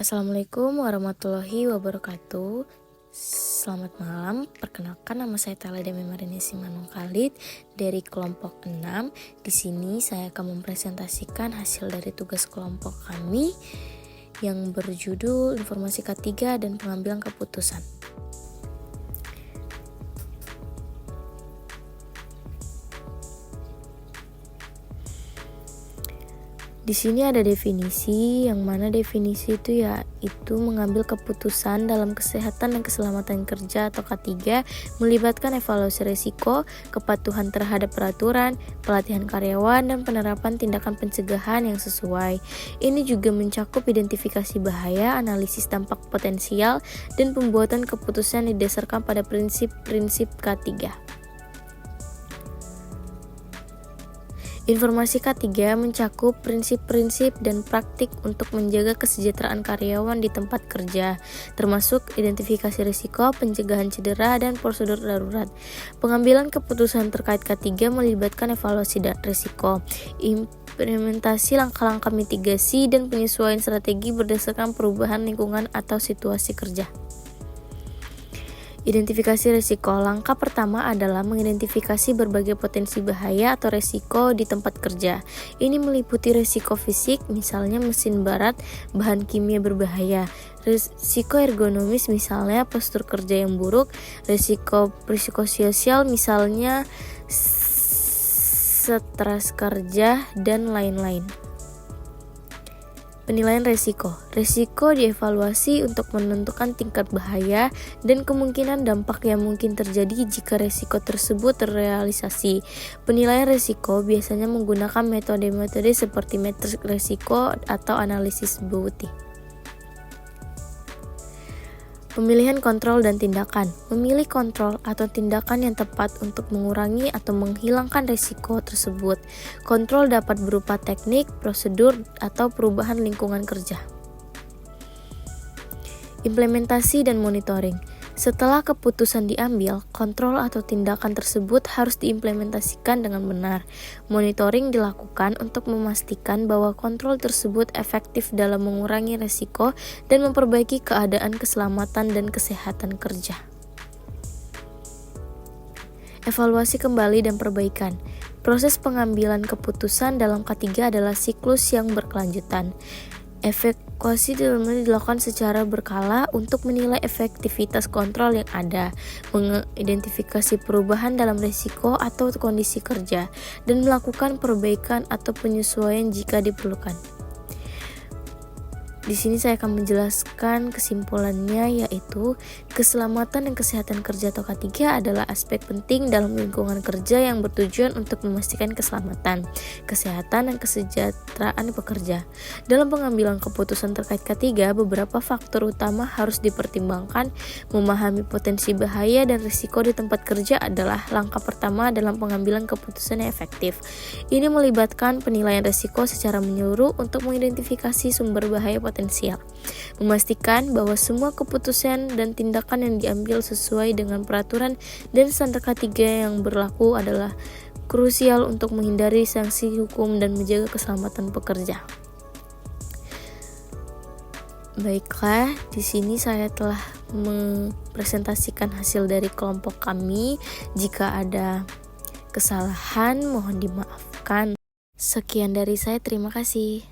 Assalamualaikum warahmatullahi wabarakatuh. Selamat malam, perkenalkan nama saya Tala Demi Marinesi Manung Khalid dari kelompok 6. Di sini saya akan mempresentasikan hasil dari tugas kelompok kami yang berjudul Informasi K3 dan Pengambilan Keputusan. Di sini ada definisi, yang mana definisi itu yaitu mengambil keputusan dalam kesehatan dan keselamatan kerja atau K3 melibatkan evaluasi risiko, kepatuhan terhadap peraturan, pelatihan karyawan, dan penerapan tindakan pencegahan yang sesuai. Ini juga mencakup identifikasi bahaya, analisis dampak potensial, dan pembuatan keputusan didasarkan pada prinsip-prinsip K3. Informasi K3 mencakup prinsip-prinsip dan praktik untuk menjaga kesejahteraan karyawan di tempat kerja, termasuk identifikasi risiko, pencegahan cedera, dan prosedur darurat. Pengambilan keputusan terkait K3 melibatkan evaluasi risiko, implementasi langkah-langkah mitigasi, dan penyesuaian strategi berdasarkan perubahan lingkungan atau situasi kerja. Identifikasi risiko. Langkah pertama adalah mengidentifikasi berbagai potensi bahaya atau risiko di tempat kerja. Ini meliputi risiko fisik, misalnya mesin barat, bahan kimia berbahaya, risiko ergonomis, misalnya postur kerja yang buruk, risiko sosial, misalnya stres kerja, dan lain-lain. Penilaian risiko. Risiko dievaluasi untuk menentukan tingkat bahaya dan kemungkinan dampak yang mungkin terjadi jika risiko tersebut terrealisasi. Penilaian risiko biasanya menggunakan metode-metode seperti matriks risiko atau analisis Bowti. Pemilihan kontrol dan tindakan. Memilih kontrol atau tindakan yang tepat untuk mengurangi atau menghilangkan risiko tersebut. Kontrol dapat berupa teknik, prosedur, atau perubahan lingkungan kerja. Implementasi dan monitoring. Setelah keputusan diambil, kontrol atau tindakan tersebut harus diimplementasikan dengan benar. Monitoring dilakukan untuk memastikan bahwa kontrol tersebut efektif dalam mengurangi risiko dan memperbaiki keadaan keselamatan dan kesehatan kerja. Evaluasi kembali dan perbaikan. Proses pengambilan keputusan dalam K3 adalah siklus yang berkelanjutan. Evaluasi dilakukan secara berkala untuk menilai efektivitas kontrol yang ada, mengidentifikasi perubahan dalam risiko atau kondisi kerja, dan melakukan perbaikan atau penyesuaian jika diperlukan. Di sini saya akan menjelaskan kesimpulannya, yaitu keselamatan dan kesehatan kerja atau K3 adalah aspek penting dalam lingkungan kerja yang bertujuan untuk memastikan keselamatan, kesehatan, dan kesejahteraan pekerja. Dalam pengambilan keputusan terkait K3, beberapa faktor utama harus dipertimbangkan. Memahami potensi bahaya dan risiko di tempat kerja adalah langkah pertama dalam pengambilan keputusan yang efektif. Ini melibatkan penilaian risiko secara menyeluruh untuk mengidentifikasi sumber bahaya potensial, memastikan bahwa semua keputusan dan tindakan yang diambil sesuai dengan peraturan dan standar K3 yang berlaku adalah krusial untuk menghindari sanksi hukum dan menjaga keselamatan pekerja. Baiklah, di sini saya telah mempresentasikan hasil dari kelompok kami. Jika ada kesalahan, mohon dimaafkan. Sekian dari saya, terima kasih.